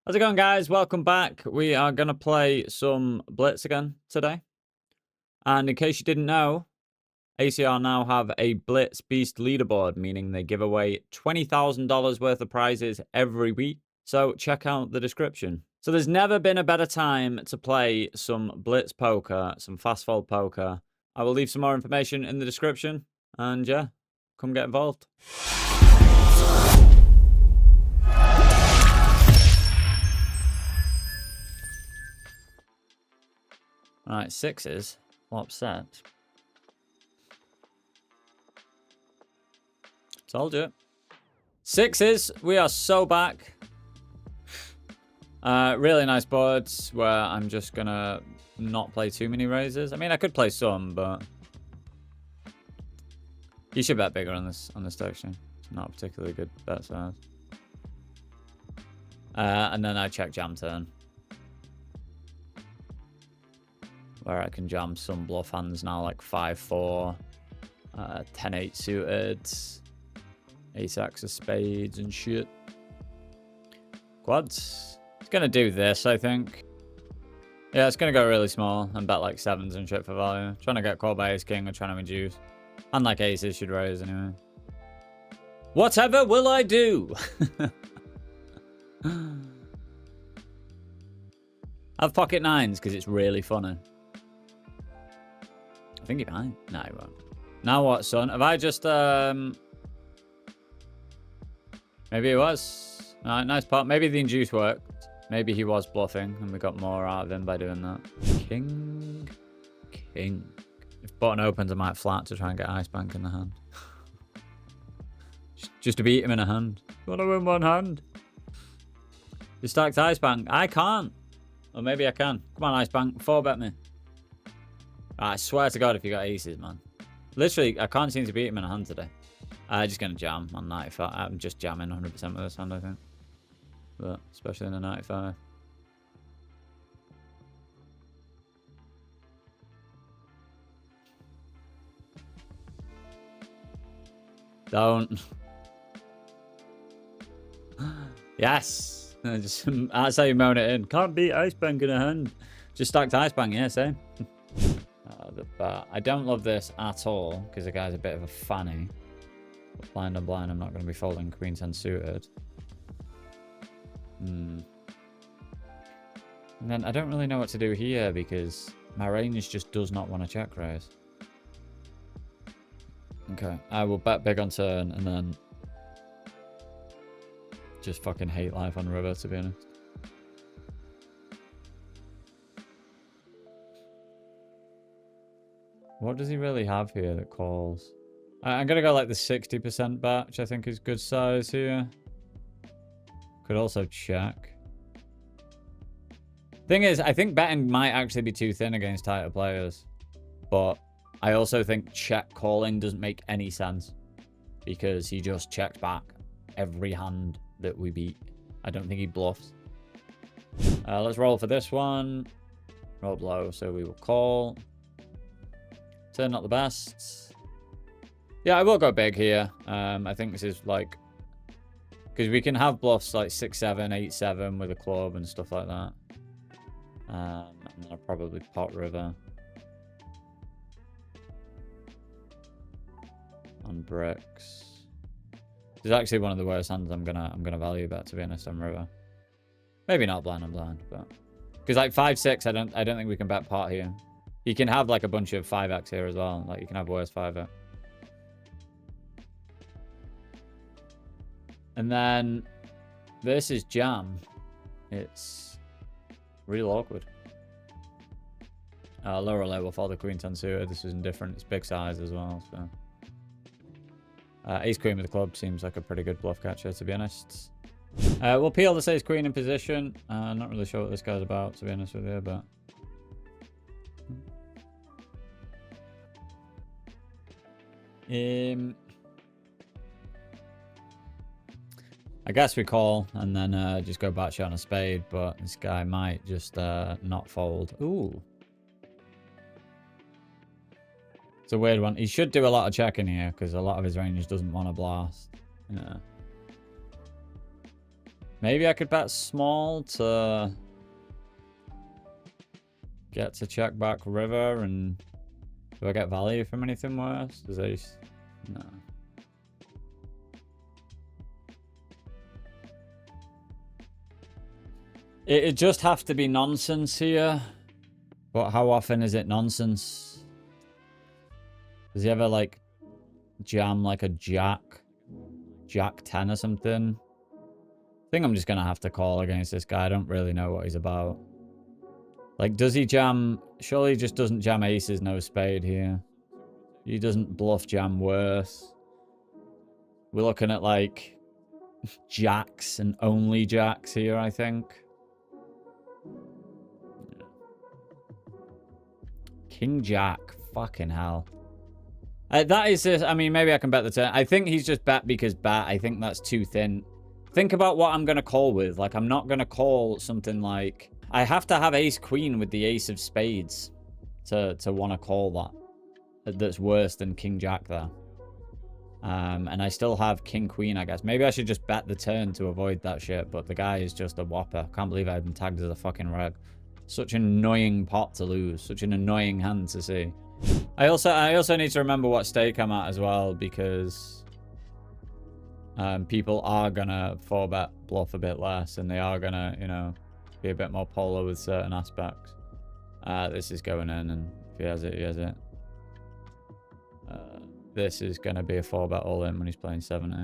How's it going, guys? Welcome back. We are going to play some Blitz again today. And in case you didn't know, ACR now have a Blitz Beast leaderboard, meaning they give away $20,000 worth of prizes every week. So check out the description. So there's never been a better time to play some Blitz poker, some fast fold poker. I will leave some more information in the description. And yeah, come get involved. All right, sixes. Flop set. Told you. Sixes. We are so back. Really nice boards where I'm just gonna not play too many raises. I mean, I could play some, but you should bet bigger on this section. It's not a particularly good bet size. And then I check jam turn, where I can jam some bluff hands now, like 5-4, 10-8 suited, ace-ace of spades and shit. Quads. It's going to do this, I think. Yeah, it's going to go really small and bet like sevens and shit for value. Trying to get called by ace-king or trying to induce. And like aces should raise anyway. Whatever will I do? I have pocket nines because it's really funny. I think he might. No, he won't. Now what, son? Have I just, maybe it was. Nice part. Maybe the induce worked. Maybe he was bluffing and we got more out of him by doing that. King. If button opens, I might flat to try and get ice bank in the hand. Just to beat him in a hand. You want to win one hand? You stacked ice bank. I can't. Or maybe I can. Come on, ice bank. 4-bet me. I swear to God, if you got aces, man. Literally, I can't seem to beat him in a hand today. I'm just going to jam on 95. I'm just jamming 100% with this hand, I think. But especially in a 95. Don't. Yes. That's how you moan it in. Can't beat ice bank in a hand. Just stacked ice bank, yeah, same. But I don't love this at all because the guy's a bit of a fanny. But blind on blind, I'm not going to be folding queen 10 suited. And then I don't really know what to do here because my range just does not want to check raise. Okay, I will bet big on turn and then just fucking hate life on river, to be honest. What does he really have here that calls? I'm going to go like the 60% bet, which I think is good size here. Could also check. Thing is, I think betting might actually be too thin against tighter players. But I also think check calling doesn't make any sense. Because he just checked back every hand that we beat. I don't think he bluffs. Let's roll for this one. Roll low, so we will call. Turn not the best. Yeah, I will go big here. I think this is like... Because we can have bluffs like 6-7, 8-7 with a club and stuff like that. And then I'll probably pot river. On bricks. This is actually one of the worst hands I'm gonna value bet, to be honest, on river. Maybe not blind on blind, but... Because like 5-6, I don't think we can bet pot here. You can have like a bunch of 5x here as well. Like you can have worse 5x. And then versus jam, it's real awkward. Lower level for the queen 10 suited. This is indifferent. It's big size as well. So ace queen with the club seems like a pretty good bluff catcher, to be honest. We'll peel this ace queen in position. I'm not really sure what this guy's about, to be honest with you, but. I guess we call and then just go back shot on a spade, but this guy might just not fold. Ooh. It's a weird one. He should do a lot of checking here because a lot of his range doesn't want to blast. Yeah. Maybe I could bet small to get to check back river, and do I get value from anything worse? Does ace? No. It just have to be nonsense here. But how often is it nonsense? Does he ever like jam like a jack 10 or something? I think I'm just gonna have to call against this guy. I don't really know what he's about. Like, does he jam? Surely he just doesn't jam aces, no spade here. He doesn't bluff jam worse. We're looking at like jacks and only jacks here, I think. King jack, fucking hell. That is just, I mean, maybe I can bet the turn. I think he's just bet because bet. I think that's too thin. Think about what I'm going to call with. Like, I'm not going to call something like... I have to have ace queen with the ace of spades to want to call that. That's worse than king jack there. And I still have king queen, I guess. Maybe I should just bet the turn to avoid that shit. But the guy is just a whopper. Can't believe I've been tagged as a fucking reg. Such an annoying pot to lose. Such an annoying hand to see. I also need to remember what stake I'm at as well, because people are gonna 4-bet bluff a bit less, and they are gonna, you know, be a bit more polar with certain aspects. This is going in, and if he has it, he has it. This is gonna be a 4-bet all in when he's playing 70.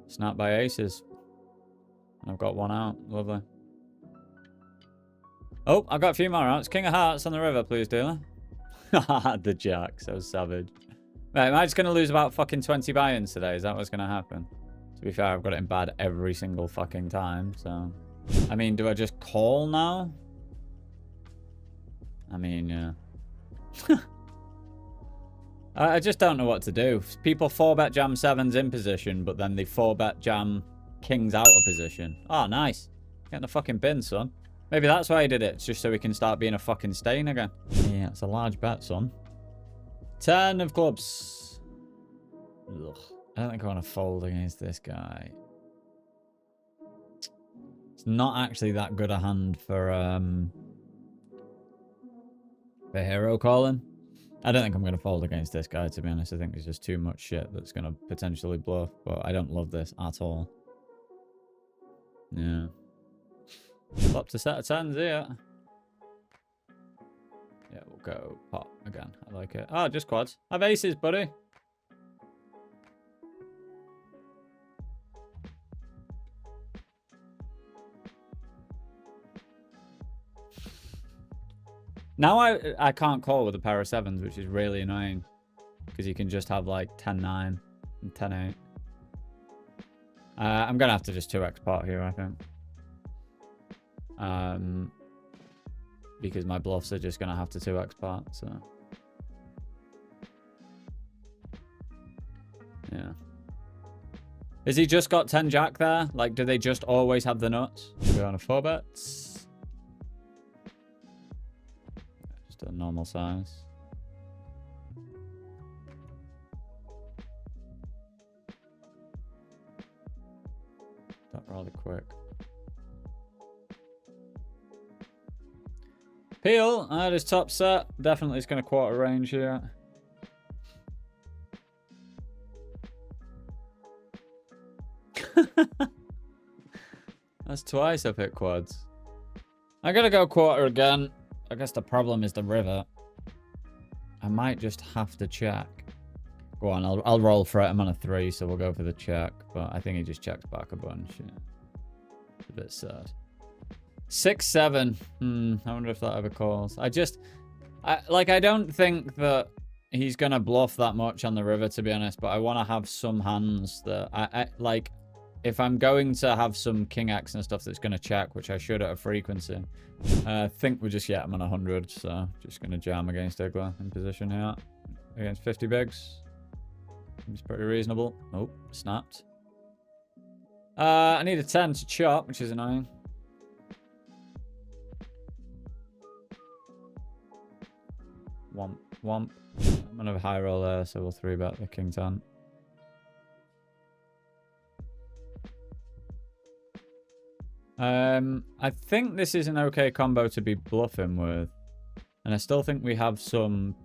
Snap by aces. I've got one out. Lovely. Oh, I've got a few more outs. King of hearts on the river, please, dealer. The jack, so savage. Right, am I just going to lose about fucking 20 buy-ins today? Is that what's going to happen? To be fair, I've got it in bad every single fucking time, so... I mean, do I just call now? I mean, yeah. I just don't know what to do. People 4-bet jam 7s in position, but then they 4-bet jam kings out of position. Oh, nice. Get in the fucking bin, son. Maybe that's why he did it. It's just so he can start being a fucking stain again. Yeah, it's a large bet, son. 10 of clubs. Ugh. I don't think I want to fold against this guy. It's not actually that good a hand for hero calling. I don't think I'm going to fold against this guy, to be honest. I think there's just too much shit that's going to potentially bluff. But I don't love this at all. Yeah. Flop to set of 10s here. Yeah, we'll go pot again. I like it. Oh, just quads. Have aces, buddy. Now I can't call with a pair of 7s, which is really annoying. Because you can just have like 10-9 and 10-8. I'm going to have to just 2x pot here, I think. Because my bluffs are just going to have to 2x pot, so... Yeah. Has he just got 10 jack there? Like, do they just always have the nuts? Go on a 4-bet. Just a normal size. That rather quick. Peel, his top set. Definitely is going to quarter range here. That's twice I've hit quads. I'm going to go quarter again. I guess the problem is the river. I might just have to check. Go on, I'll roll for it. I'm on a 3, so we'll go for the check. But I think he just checks back a bunch. Yeah. It's a bit sad. 6-7. I wonder if that ever calls. I don't think that he's going to bluff that much on the river, to be honest. But I want to have some hands that... I like, if I'm going to have some king X and stuff that's going to check, which I should at a frequency, I think we're just, yeah, I'm on 100. So just going to jam against Igla in position here. Against 50 bigs. Seems pretty reasonable. Oh, snapped. I need a 10 to chop, which is annoying. Womp, womp. I'm gonna have a high roll there, so we'll 3-bet the king 10. I think this is an okay combo to be bluffing with. And I still think we have some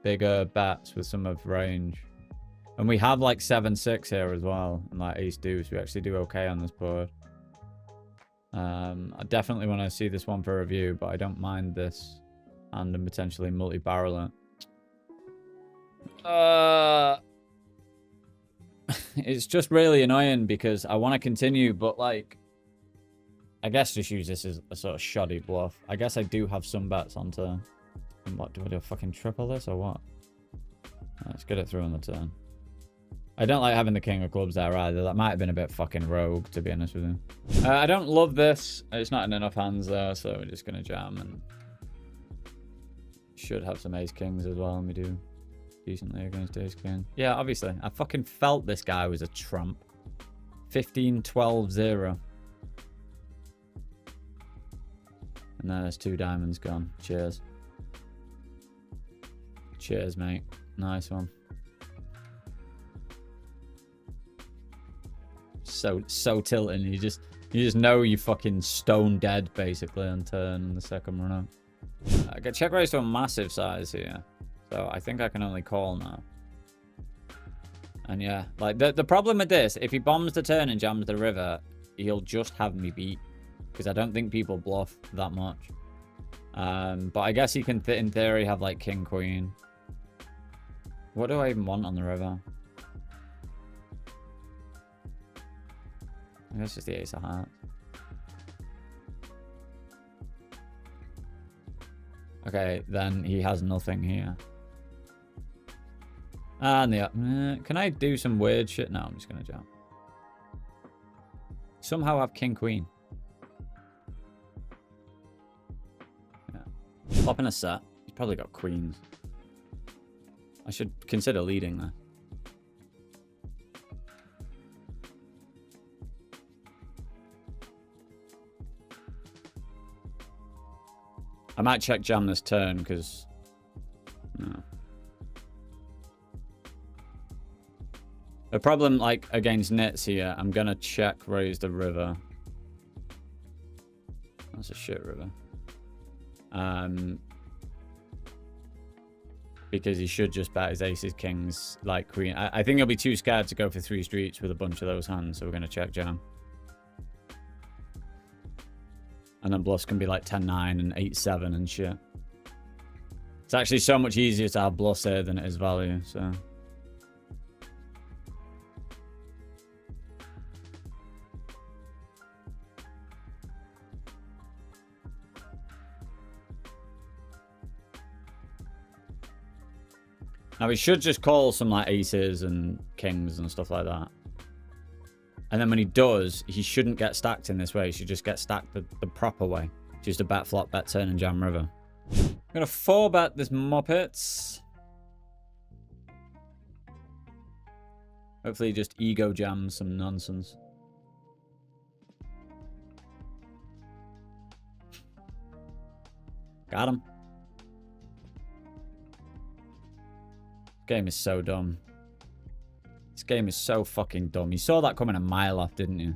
bigger bets with some of range. And we have like 7-6 here as well. And like ace deuce. We actually do okay on this board. I definitely want to see this one for review, but I don't mind this. And then potentially multi-barrel it. It's just really annoying because I want to continue, but like, I guess just use this as a sort of shoddy bluff. I guess I do have some bets on turn. What, do I do fucking triple this or what? Let's get it through on the turn. I don't like having the king of clubs there either. That might have been a bit fucking rogue, to be honest with you. I don't love this. It's not in enough hands there, so we're just going to jam and should have some ace kings as well, and we do decently against ace king. Yeah, obviously. I fucking felt this guy was a trump. 15, 12, 0. And then there's 2 diamonds gone. Cheers. Cheers, mate. Nice one. So tilting. You just know you fucking stone dead basically on turn in the second run up. I get check raise to a massive size here. So I think I can only call now. And yeah, like the problem with this, if he bombs the turn and jams the river, he'll just have me beat. Because I don't think people bluff that much. But I guess he can, in theory, have like king, queen. What do I even want on the river? I guess just the ace of hearts. Okay, then he has nothing here. And the can I do some weird shit? No, I'm just gonna jump. Somehow have king, queen. Yeah. Flopping a set. He's probably got queens. I should consider leading there. I might check jam this turn because no. The problem, like against nits here, I'm gonna check raise the river. That's a shit river. Because he should just bet his aces, kings, like queen. I think he'll be too scared to go for 3 streets with a bunch of those hands, so we're gonna check jam. And then bluffs can be like 10-9 and 8-7 and shit. It's actually so much easier to have bluffs here than it is value, so. Now we should just call some like aces and kings and stuff like that. And then when he does, he shouldn't get stacked in this way. He should just get stacked the proper way. Just a bet flop, bet turn, and jam river. I'm going to 4-bet this Muppets. Hopefully he just ego jams some nonsense. Got him. This game is so dumb. This game is so fucking dumb. You saw that coming a mile off, didn't you?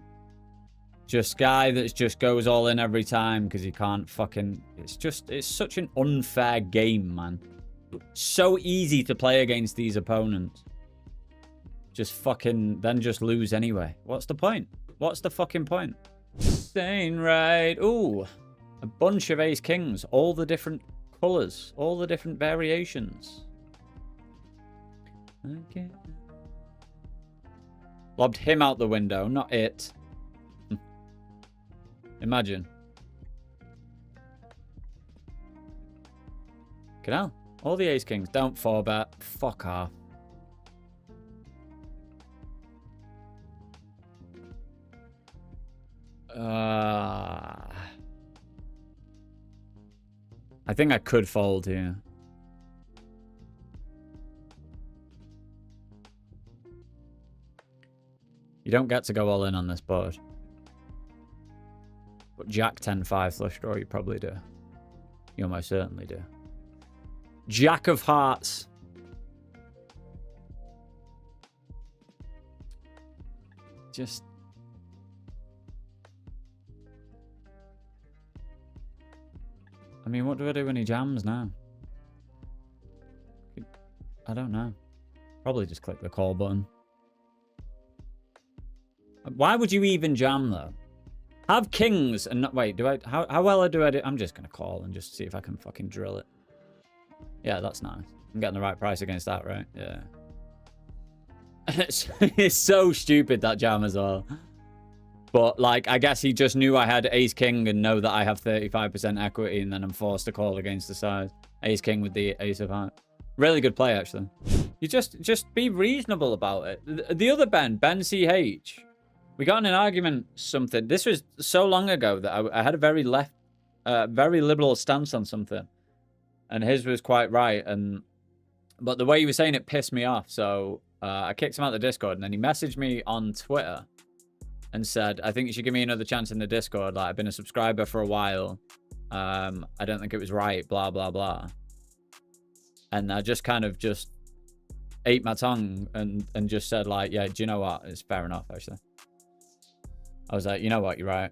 Just guy that just goes all in every time because he can't fucking... It's such an unfair game, man. So easy to play against these opponents. Just fucking... Then just lose anyway. What's the point? What's the fucking point? Staying right. Ooh. A bunch of ace kings. All the different colours. All the different variations. Okay. Lobbed him out the window, not it. Imagine. Canal. All the ace kings. Don't 4-bet. Fuck off. I think I could fold here. You don't get to go all in on this board. But Jack 10-5 flush draw, you probably do. You almost certainly do. Jack of hearts. Just... I mean, what do I do when he jams now? I don't know. Probably just click the call button. Why would you even jam, though? Have kings and not... Wait, do I... How well do I do? I'm just going to call and just see if I can fucking drill it. Yeah, that's nice. I'm getting the right price against that, right? Yeah. It's so stupid, that jam as well. But, like, I guess he just knew I had ace-king and know that I have 35% equity, and then I'm forced to call against the size. Ace-king with the ace of hearts. Really good play, actually. You just be reasonable about it. The other Ben CH, we got in an argument something. This was so long ago that I had a very very liberal stance on something. And his was quite right. But the way he was saying it pissed me off. So I kicked him out of the Discord, and then he messaged me on Twitter and said, I think you should give me another chance in the Discord. Like, I've been a subscriber for a while. I don't think it was right, blah, blah, blah. And I just kind of just ate my tongue and just said, like, yeah, do you know what? It's fair enough, actually. I was like, you know what? You're right.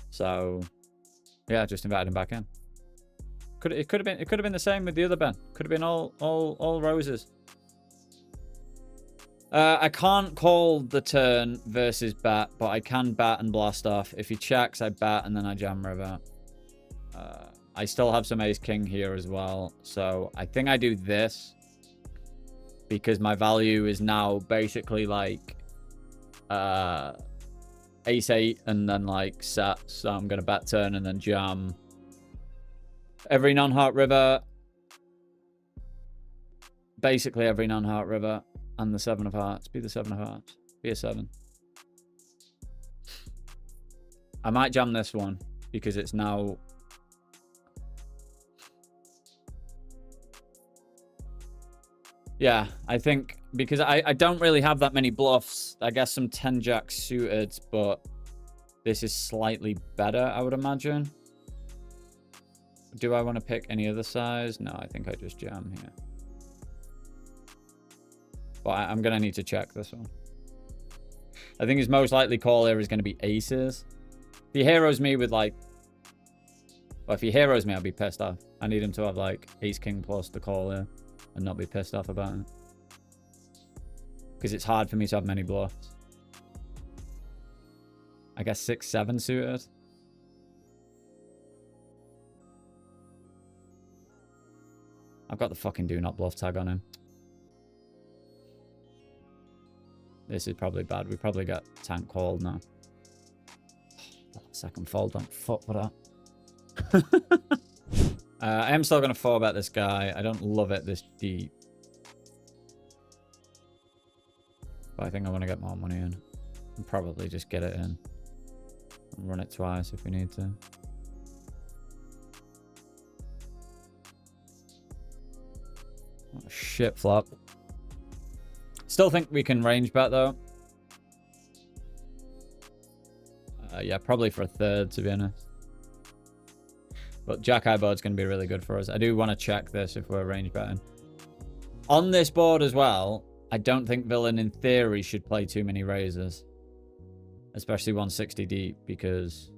So, yeah, I just invited him back in. It could have been the same with the other Ben. Could have been all roses. I can't call the turn versus bat, but I can bat and blast off. If he checks, I bat and then I jam river. I still have some ace-king here as well. So I think I do this because my value is now basically like ace-8 and then like set. So I'm going to bat turn and then jam every non-heart river. Basically every non-heart river. And the 7 of hearts. Be the 7 of hearts. Be a 7. I might jam this one because it's now... Yeah, I think because I don't really have that many bluffs. I guess some 10 jacks suited, but this is slightly better, I would imagine. Do I want to pick any other size? No, I think I just jam here. But I'm going to need to check this one. I think his most likely call here is going to be aces. If he heroes me with like... Well, if he heroes me, I'll be pissed off. I need him to have like ace-king plus the call here and not be pissed off about it. Because it's hard for me to have many bluffs. I guess 6-7 suited. I've got the fucking do not bluff tag on him. This is probably bad. We probably got tank called now. Second fold, don't fuck with that. I am still going to 4-bet this guy. I don't love it this deep. But I think I want to get more money in. And probably just get it in. And run it twice if we need to. Oh, shit flop. Still think we can range bet though. Yeah, probably for a third to be honest. But Jack-High board's going to be really good for us. I do want to check this if we're range betting. On this board as well, I don't think villain in theory should play too many raises. Especially 160 deep because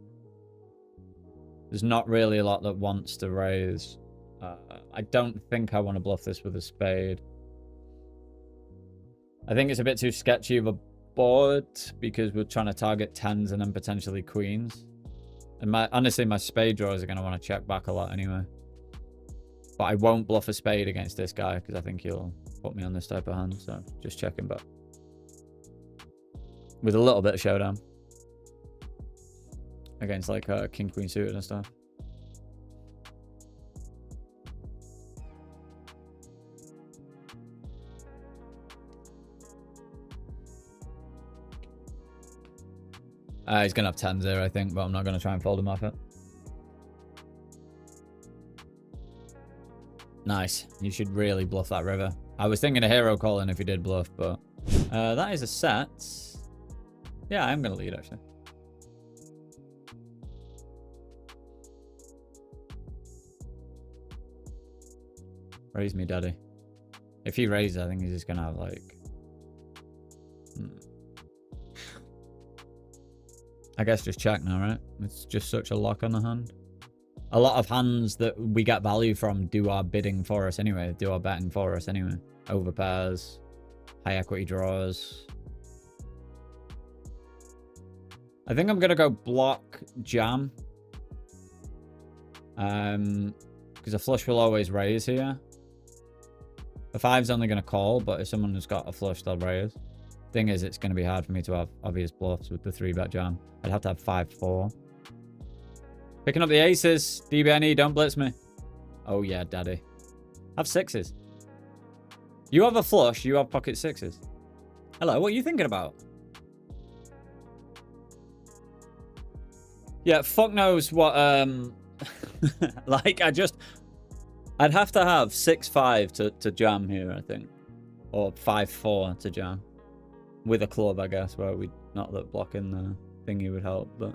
there's not really a lot that wants to raise. I don't think I want to bluff this with a spade. I think it's a bit too sketchy of a board because we're trying to target 10s and then potentially queens. And honestly, my spade drawers are going to want to check back a lot anyway. But I won't bluff a spade against this guy because I think he'll put me on this type of hand. So just checking back. With a little bit of showdown. Against like king, queen suited and stuff. He's going to have 10s there, I think, but I'm not going to try and fold him off it. Nice. You should really bluff that river. I was thinking a hero calling if he did bluff, but... that is a set. Yeah, I'm going to lead, actually. Raise me, daddy. If he raises, I think he's just going to have, like... I guess just check now, right? It's just such a lock on the hand. A lot of hands that we get value from do our bidding for us anyway. Do our betting for us anyway. Overpairs. High equity draws. I think I'm going to go block jam. Because a flush will always raise here. The 5's only going to call, but if someone has got a flush, they'll raise. Thing is, it's going to be hard for me to have obvious bluffs with the 3-bet jam. I'd have to have 5-4. Picking up the aces. DBNE, don't blitz me. Oh, yeah, daddy. Have 6s. You have a flush, you have pocket 6s. Hello, what are you thinking about? Yeah, fuck knows what, like, I'd have to have 6-5 to jam here, I think. Or 5-4 to jam. With a club, I guess, where we not that blocking the thingy would help, but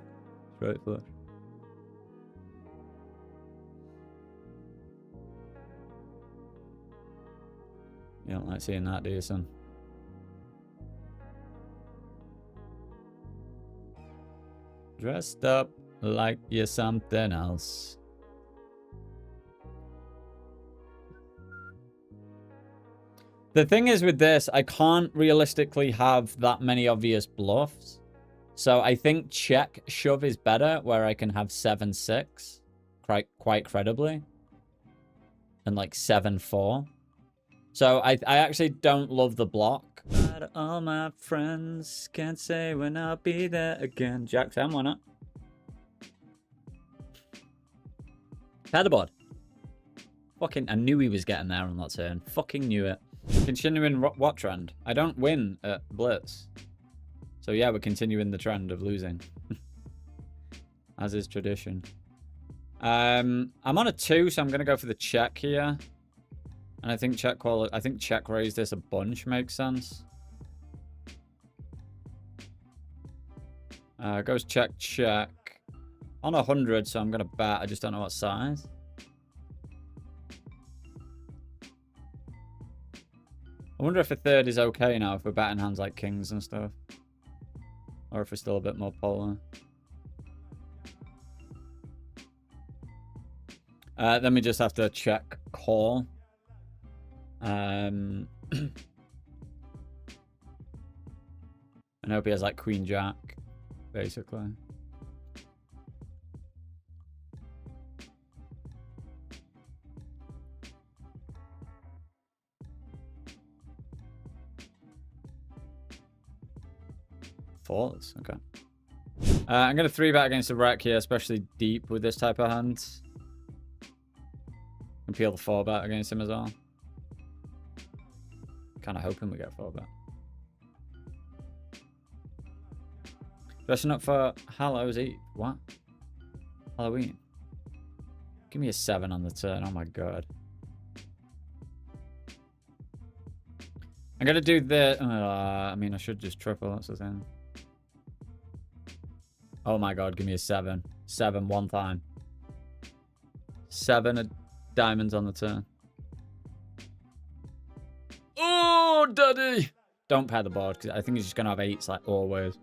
straight flush. You don't like seeing that, do you, son? Dressed up like you're something else. The thing is with this, I can't realistically have that many obvious bluffs. So I think check shove is better, where I can have 7-6 quite credibly. And like 7-4. So I actually don't love the block. But all my friends can't say when I'll be there again. Jack 10, why not? Paddleboard. Fucking, I knew he was getting there on that turn. Fucking knew it. Continuing what trend? I don't win at Blitz. So yeah, we're continuing the trend of losing. As is tradition. I'm on a 2, so I'm going to go for the check here. And I think check raise this a bunch makes sense. Goes check, check. On 100, so I'm going to bet. I just don't know what size. I wonder if a 3rd is okay now if we're betting hands like kings and stuff. Or if we're still a bit more polar. Then we just have to check call. And hope he has like queen jack, basically. Fours, okay. I'm going to 3-bet against the wreck here, especially deep with this type of hand. And peel the 4-bet against him as well. Kind of hoping we get 4-bet. Dressing up for Halloween. What? Halloween. Give me a 7 on the turn. Oh my god. I'm going to do the... I mean, I should just triple. That's the thing. Oh my god, give me a 7. 7 one time. 7 of diamonds on the turn. Oh, daddy! Don't pair the board, because I think he's just going to have 8s like always.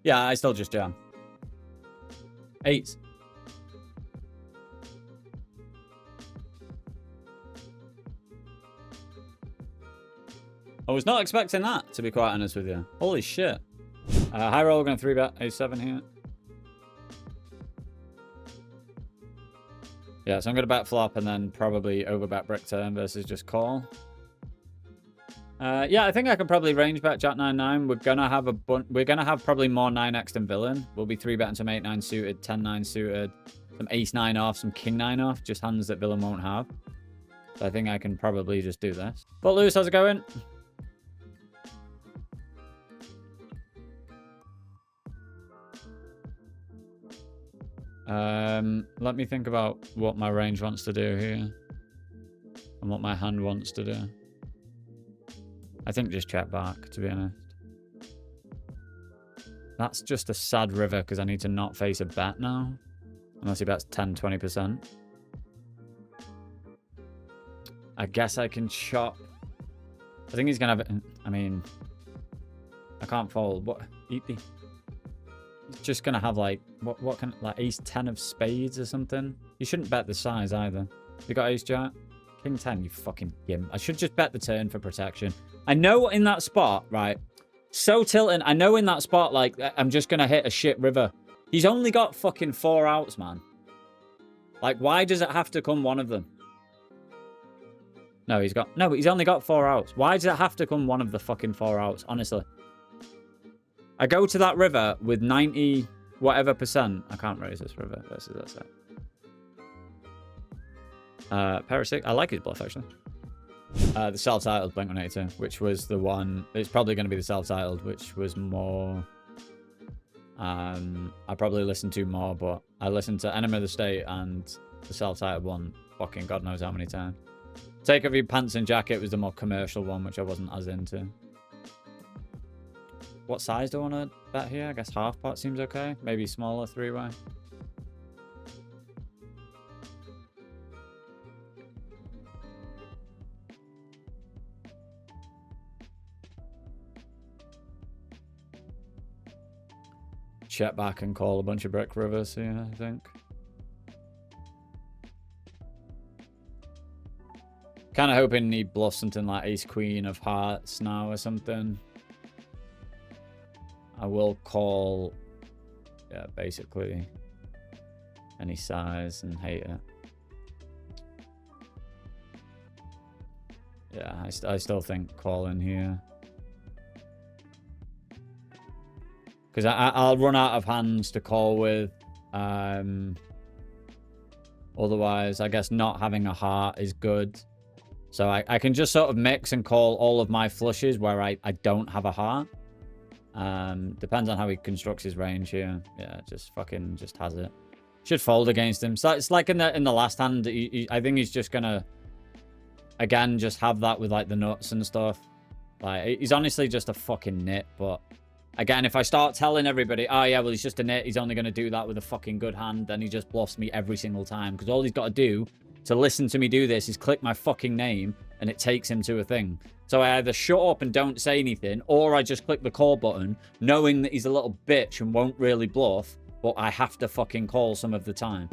Yeah, I still just jam. 8s. I was not expecting that, to be quite honest with you. Holy shit. High roll, going to 3-bet a7 here. Yeah, so I'm going to bet flop and then probably overbet brick turn versus just call. Yeah, I think I can probably range bet jack 9-9. We're gonna have probably more 9x than villain. We'll be 3-betting some 8-9 suited, 10-9 suited, some ace-9 off, some king-9 off, just hands that villain won't have. So I think I can probably just do this. But Lewis, how's it going? Let me think about what my range wants to do here. And what my hand wants to do. I think just check back, to be honest. That's just a sad river because I need to not face a bet now. Unless he bets 10, 20%. I guess I can chop I think he's gonna have it. I mean, I can't fold. What? He's just gonna have like what can like ace 10 of spades or something. You shouldn't bet the size either. You got ace jack, king 10. You fucking gimp. I should just bet the turn for protection. I know in that spot, right? So tilting. I know in that spot, like I'm just gonna hit a shit river. He's only got fucking 4 outs, man. Like, why does it have to come one of them? No, he's only got 4 outs. Why does it have to come one of the fucking 4 outs? Honestly. I go to that river with 90 whatever %. I can't raise this river versus that set. Pair of 6. I like his bluff, actually. The self-titled Blink 182, which was the one... It's probably going to be the self-titled, which was more... I probably listened to more, but I listened to Enemy of the State and the self-titled one fucking God knows how many times. Take Off Your Pants and Jacket was the more commercial one, which I wasn't as into. What size do I want to bet here? I guess half pot seems okay. Maybe smaller 3-way. Check back and call a bunch of brick rivers here, I think. Kind of hoping he bluffs something like ace queen of hearts now or something. I will call, yeah, basically any size and hate it. Yeah, I still think calling here. Because I'll run out of hands to call with. Otherwise, I guess not having a heart is good. So I can just sort of mix and call all of my flushes where I don't have a heart. Depends on how he constructs his range here. Yeah, just has it. Should fold against him. So it's like in the last hand, I think he's just gonna, again, just have that with like the nuts and stuff. Like, he's honestly just a fucking nit, but... Again, if I start telling everybody, oh yeah, well, he's just a nit, he's only going to do that with a fucking good hand, then he just bluffs me every single time. Because all he's got to do to listen to me do this is click my fucking name, and it takes him to a thing. So I either shut up and don't say anything, or I just click the call button, knowing that he's a little bitch and won't really bluff, but I have to fucking call some of the time.